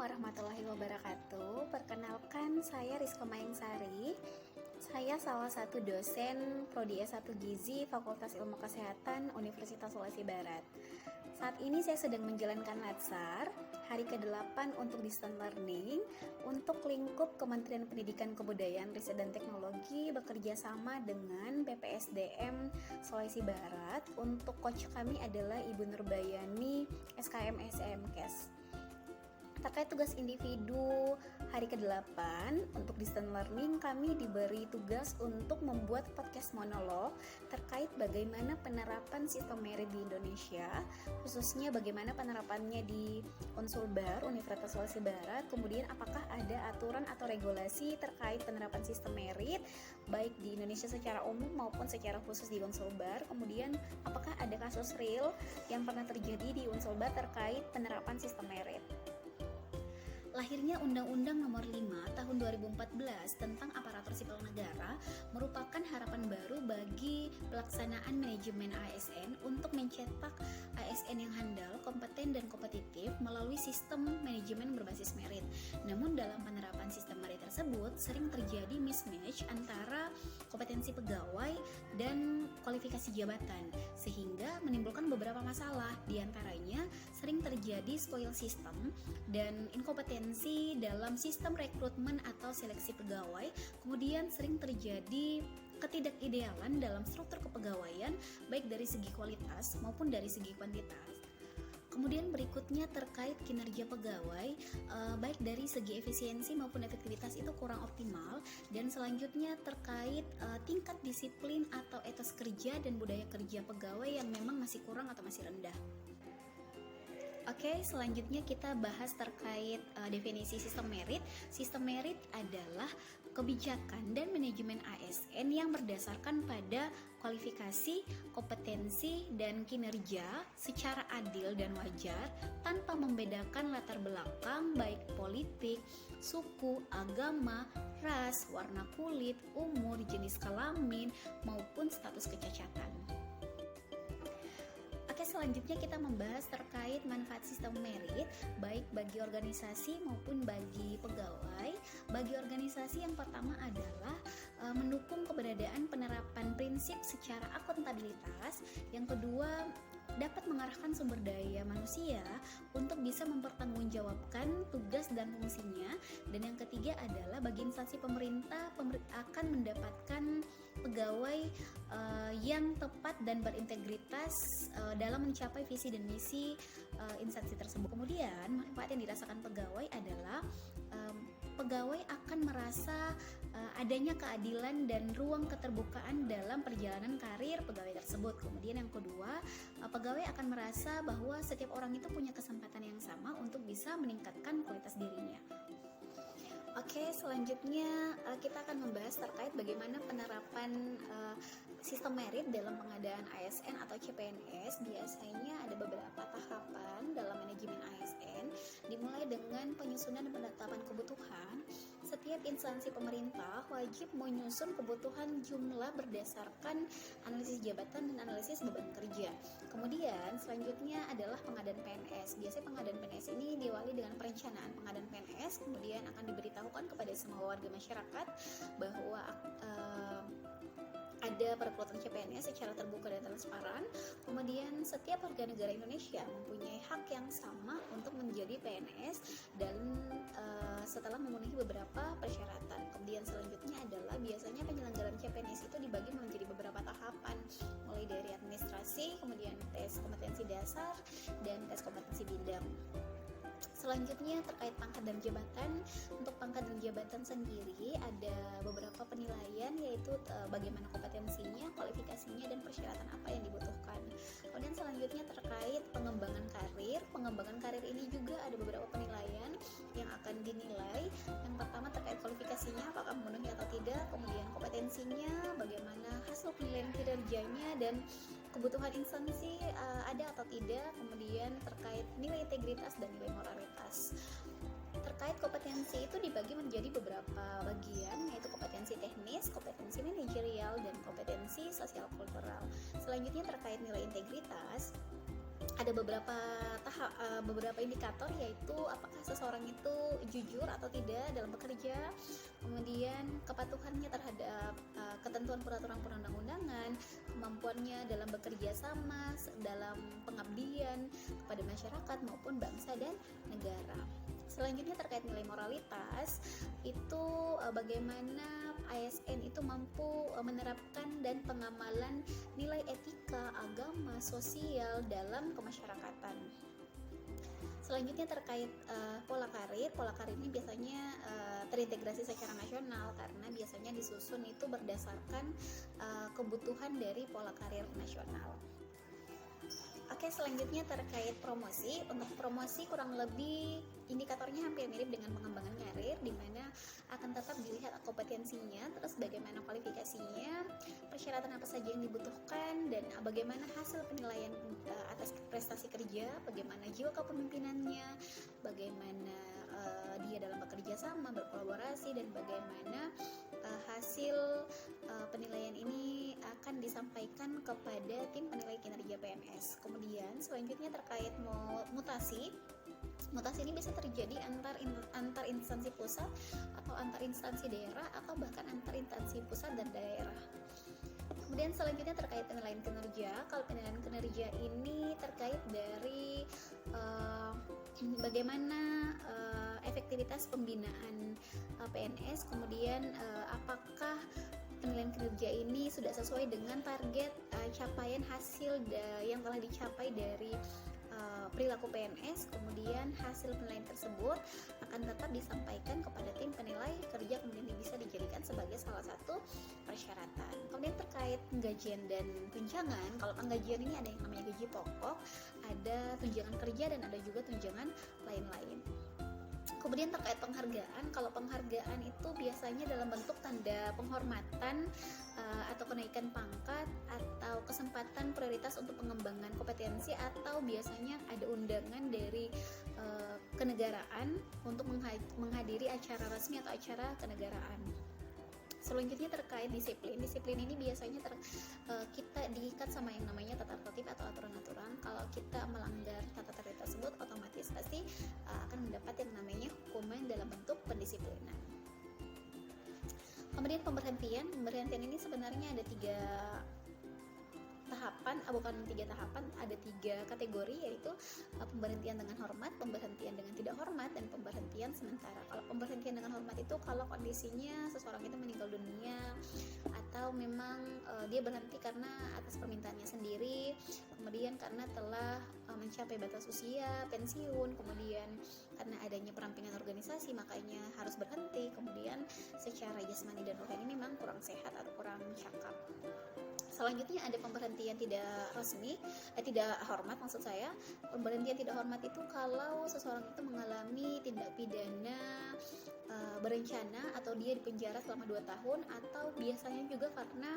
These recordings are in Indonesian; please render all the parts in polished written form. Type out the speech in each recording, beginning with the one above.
warahmatullahi wabarakatuh. Perkenalkan, saya Rizko Maengsari. Saya salah satu dosen Prodi S1 Gizi Fakultas Ilmu Kesehatan Universitas Sulawesi Barat. Saat ini saya sedang menjalankan latsar hari ke-8 untuk distance learning untuk lingkup Kementerian Pendidikan Kebudayaan Riset dan Teknologi bekerja sama dengan BPSDM Sulawesi Barat. Untuk coach kami adalah Ibu Nurbayani SKM SMKes. Terkait tugas individu hari ke-8 untuk distance learning, kami diberi tugas untuk membuat podcast monolog terkait bagaimana penerapan sistem merit di Indonesia, khususnya bagaimana penerapannya di Unsulbar Universitas Sulawesi Barat, kemudian apakah ada aturan atau regulasi terkait penerapan sistem merit baik di Indonesia secara umum maupun secara khusus di Unsulbar, kemudian apakah ada kasus real yang pernah terjadi di Unsulbar terkait penerapan sistem merit. Lahirnya Undang-Undang Nomor 5 Tahun 2014 tentang Aparatur Sipil Negara merupakan harapan baru bagi pelaksanaan manajemen ASN untuk mencetak ASN yang handal, kompeten, dan kompetitif melalui sistem manajemen berbasis merit. Namun dalam penerapan sistem merit tersebut sering terjadi mismatch antara kompetensi pegawai dan kualifikasi jabatan, sehingga menimbulkan beberapa masalah. Di antaranya sering terjadi spoil system dan inkompetensi dalam sistem rekrutmen atau seleksi pegawai, kemudian sering terjadi ketidakidealan dalam struktur kepegawaian baik dari segi kualitas maupun dari segi kuantitas. Kemudian berikutnya terkait kinerja pegawai, baik dari segi efisiensi maupun efektivitas itu kurang optimal, dan selanjutnya terkait tingkat disiplin atau etos kerja dan budaya kerja pegawai yang memang masih kurang atau masih rendah. Oke, selanjutnya kita bahas terkait definisi sistem merit. Sistem merit adalah kebijakan dan manajemen ASN yang berdasarkan pada kualifikasi, kompetensi, dan kinerja secara adil dan wajar tanpa membedakan latar belakang baik politik, suku, agama, ras, warna kulit, umur, jenis kelamin, maupun status kecacatan. Selanjutnya kita membahas terkait manfaat sistem merit baik bagi organisasi maupun bagi pegawai. Bagi organisasi yang pertama adalah mendukung keberadaan penerapan prinsip secara akuntabilitas. Yang kedua, dapat mengarahkan sumber daya manusia untuk bisa mempertanggungjawabkan tugas dan fungsinya. Dan yang ketiga adalah bagi instansi pemerintah akan mendapatkan pegawai yang tepat dan berintegritas dalam mencapai visi dan misi instansi tersebut. Kemudian manfaat yang dirasakan pegawai adalah pegawai akan merasa adanya keadilan dan ruang keterbukaan dalam perjalanan karir pegawai tersebut. Kemudian yang kedua, pegawai akan merasa bahwa setiap orang itu punya kesempatan yang sama untuk bisa meningkatkan kualitas dirinya. Oke, selanjutnya kita akan membahas terkait bagaimana penerapan sistem merit dalam pengadaan ASN atau CPNS. Biasanya ada beberapa tahapan dalam manajemen ASN, dimulai dengan penyusunan dan penetapan kebutuhan. Setiap instansi pemerintah wajib menyusun kebutuhan jumlah berdasarkan analisis jabatan dan analisis beban kerja. Kemudian selanjutnya adalah pengadaan PNS. Biasanya pengadaan PNS ini diawali dengan perencanaan pengadaan PNS, kemudian akan diberitahukan kepada semua warga masyarakat bahwa ada perekrutan CPNS secara terbuka dan transparan. Kemudian setiap warga negara Indonesia mempunyai hak yang sama untuk menjadi PNS dan setelah memenuhi beberapa persyaratan. Kemudian selanjutnya adalah biasanya penyelenggaraan CPNS itu dibagi menjadi beberapa tahapan, mulai dari administrasi, kemudian tes kompetensi dasar, dan tes kompetensi bidang. Selanjutnya terkait pangkat dan jabatan. Untuk pangkat dan jabatan sendiri ada beberapa penilaian, yaitu bagaimana kompetensinya, kualifikasinya, dan persyaratan apa yang dibutuhkan. Kemudian selanjutnya terkait pengembangan karir. Pengembangan karir ini juga ada beberapa penilaian yang akan dinilai. Yang pertama terkait kualifikasinya, apakah memenuhi atau tidak, kemudian kompetensinya, bagaimana hasil penilaian kinerjanya, dan kebutuhan instansi ada atau tidak, kemudian terkait nilai integritas dan nilai moralitas. Terkait kompetensi itu dibagi menjadi beberapa bagian, yaitu kompetensi teknis, kompetensi manajerial, dan kompetensi sosial kultural. Selanjutnya terkait nilai integritas, ada beberapa indikator, yaitu apakah seseorang itu jujur atau tidak dalam bekerja, kemudian kepatuhannya terhadap ketentuan peraturan perundang-undangan, kemampuannya dalam bekerja sama, dalam pengabdian kepada masyarakat maupun bangsa dan negara. Selanjutnya terkait nilai moralitas, itu bagaimana ASN itu mampu menerapkan dan pengamalan nilai etika, agama, sosial dalam kemasyarakatan. Selanjutnya terkait pola karir ini biasanya terintegrasi secara nasional karena biasanya disusun itu berdasarkan kebutuhan dari pola karir nasional. Oke, selanjutnya terkait promosi. Untuk promosi kurang lebih indikatornya hampir mirip dengan pengembangan karir, di mana akan tetap dilihat kompetensinya, terus bagaimana kualifikasinya, persyaratan apa saja yang dibutuhkan, dan bagaimana hasil penilaian atas prestasi kerja, bagaimana jiwa kepemimpinannya, bagaimana dia dalam bekerja sama, berkolaborasi, dan bagaimana hasil penilaian ini akan disampaikan kepada tim penilai kinerja PNS. Kemudian selanjutnya terkait mutasi ini bisa terjadi antar instansi pusat atau antar instansi daerah atau bahkan antar instansi pusat dan daerah. Kemudian selanjutnya terkait penilaian kinerja. Kalau penilaian kinerja ini terkait dari bagaimana efektivitas pembinaan PNS, kemudian apakah penilaian kinerja ini sudah sesuai dengan target capaian hasil yang telah dicapai dari perilaku PNS. Kemudian hasil penilaian tersebut akan tetap disampaikan kepada tim penilai kerja, kemudian bisa dijadikan sebagai salah satu persyaratan. Kemudian terkait penggajian dan tunjangan, kalau penggajian ini ada yang namanya gaji pokok, ada tunjangan kerja, dan ada juga tunjangan lain-lain. Kemudian terkait penghargaan, kalau penghargaan itu biasanya dalam bentuk tanda penghormatan atau kenaikan pangkat atau kesempatan prioritas untuk pengembangan kompetensi, atau biasanya ada undangan dari kenegaraan untuk menghadiri acara resmi atau acara kenegaraan. Selanjutnya terkait disiplin ini biasanya kita diikat sama yang namanya tata tertib atau aturan-aturan. Kalau kita melanggar tata tertib tersebut, otomatis pasti akan mendapat yang namanya hukuman dalam bentuk pendisiplinan. Kemudian pemberhentian ini sebenarnya ada tiga tahapan, ada tiga kategori, yaitu pemberhentian dengan hormat, pemberhentian dengan tidak hormat, dan pemberhentian sementara. Kalau pemberhentian dengan hormat itu kalau kondisinya seseorang itu meninggal dunia atau memang dia berhenti karena atas permintaannya sendiri, kemudian karena telah mencapai batas usia pensiun, kemudian karena adanya perampingan organisasi makanya harus berhenti, kemudian secara jasmani dan rohani memang kurang sehat atau kurang cakap. Selanjutnya ada pemberhentian tidak hormat maksud saya. Pemberhentian tidak hormat itu kalau seseorang itu mengalami tindak pidana berencana atau dia dipenjara selama 2 tahun, atau biasanya juga karena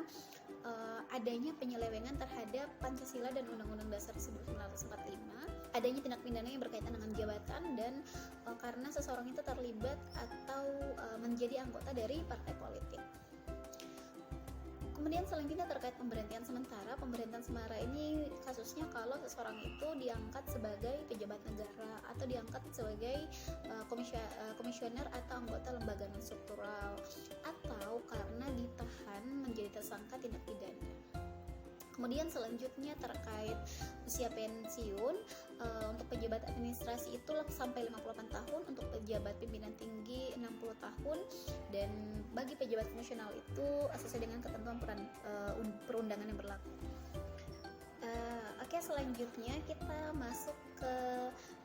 adanya penyelewengan terhadap Pancasila dan Undang-Undang Dasar 1945, adanya tindak pidana yang berkaitan dengan jabatan, dan karena seseorang itu terlibat atau menjadi anggota dari partai politik. Kemudian selanjutnya terkait pemberhentian sementara. Pemberhentian sementara ini kasusnya kalau seseorang itu diangkat sebagai pejabat negara atau diangkat sebagai komisioner atau anggota lembaga non-struktural, atau karena ditahan menjadi tersangka tindak pidana. Kemudian selanjutnya terkait usia pensiun, untuk pejabat administrasi itu sampai 58 tahun, untuk pejabat pimpinan tinggi 60 tahun, dan bagi pejabat fungsional itu sesuai dengan ketentuan perundangan yang berlaku. Oke, selanjutnya kita masuk ke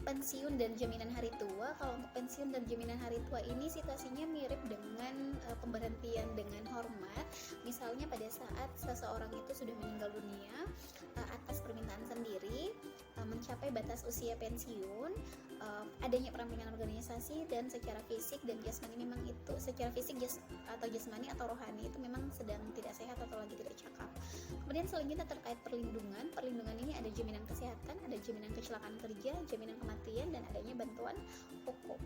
pensiun dan jaminan hari tua. Kalau untuk pensiun dan jaminan hari tua ini situasinya mirip dengan pemberhentian dengan hormat. Misalnya pada saat seseorang itu sudah meninggal dunia atas permintaan sendiri, mencapai batas usia pensiun, adanya perampingan organisasi, dan secara fisik dan jasmani memang itu secara fisik atau jasmani atau rohani itu memang sedang tidak sehat atau lagi tidak cakap. Kemudian selanjutnya terkait perlindungan ini ada jaminan kesehatan, ada jaminan kecelakaan kerja, jaminan kematian, dan adanya bantuan hukum.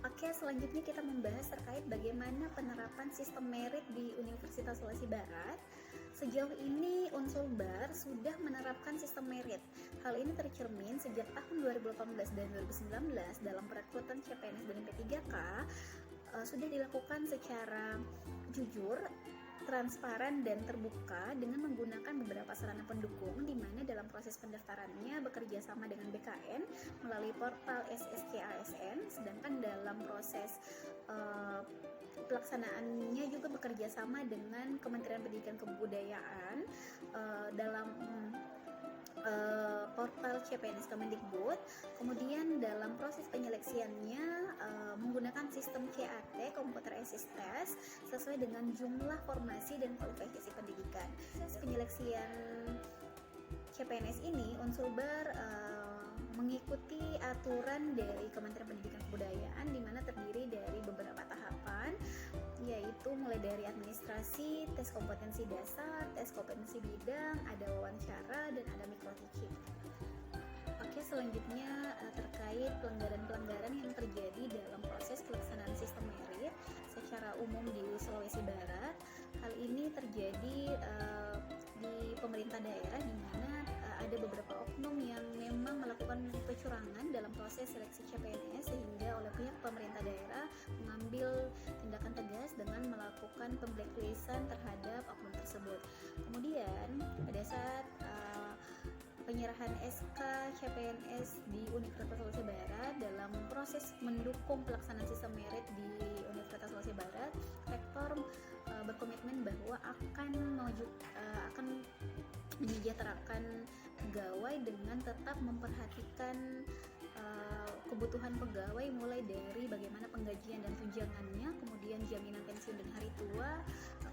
Oke, selanjutnya kita membahas terkait bagaimana penerapan sistem merit di Universitas Sulawesi Barat. Sejauh ini Unsulbar sudah menerapkan sistem merit. Hal ini tercermin sejak tahun 2018 dan 2019 dalam perekrutan CPNS dan MP3K sudah dilakukan secara jujur, transparan, dan terbuka dengan menggunakan beberapa sarana pendukung, di mana dalam proses pendaftarannya bekerja sama dengan BKN melalui portal SSC-ASN, sedangkan dalam proses pelaksanaannya juga bekerja sama dengan Kementerian Pendidikan Kebudayaan dalam portal CPNS Kemendikbud. Kemudian dalam proses penyeleksiannya menggunakan sistem CAT, Computer Assist Test, sesuai dengan jumlah formasi dan kualifikasi pendidikan. Proses penyeleksian CPNS ini Unsulbar mengikuti aturan dari Kementerian Pendidikan Kebudayaan, di mana terdiri dari beberapa tahapan, yaitu mulai dari administrasi, tes kompetensi dasar, tes kompetensi bidang, ada wawancara, dan ada micro teaching. Oke, selanjutnya terkait pelanggaran-pelanggaran yang terjadi dalam proses pelaksanaan sistem merit secara umum di Sulawesi Barat. Hal ini terjadi di pemerintah daerah, di mana ada beberapa oknum yang memang melakukan kecurangan dalam proses seleksi CPNS, sehingga oleh pihak pemerintah daerah mengambil tindakan tegas dengan melakukan pemblacklistan terhadap oknum tersebut. Kemudian pada saat penyerahan SK CPNS di Universitas Sulawesi Barat, dalam proses mendukung pelaksanaan sistem merit di Universitas Sulawesi Barat, rektor berkomitmen bahwa akan menyejahterakan pegawai dengan tetap memperhatikan kebutuhan pegawai, mulai dari bagaimana penggajian dan tunjangannya, kemudian jaminan pensiun dan hari tua,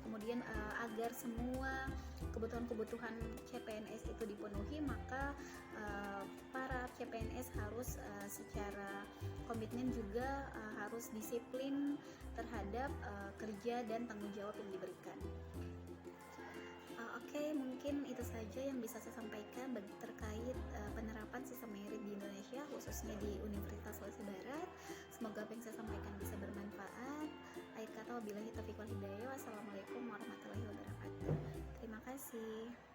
kemudian agar semua kebutuhan-kebutuhan CPNS itu dipenuhi, maka para CPNS harus secara komitmen juga harus disiplin terhadap kerja dan tanggung jawab yang diberikan. Oke, mungkin itu saja yang bisa saya sampaikan terkait penerapan sistem merit di Indonesia, khususnya di Universitas Sulawesi Barat. Semoga apa yang saya sampaikan bisa bermanfaat. Akhir kata, wabillahi taufiq wal hidayah. Wassalamualaikum warahmatullahi wabarakatuh. Terima kasih.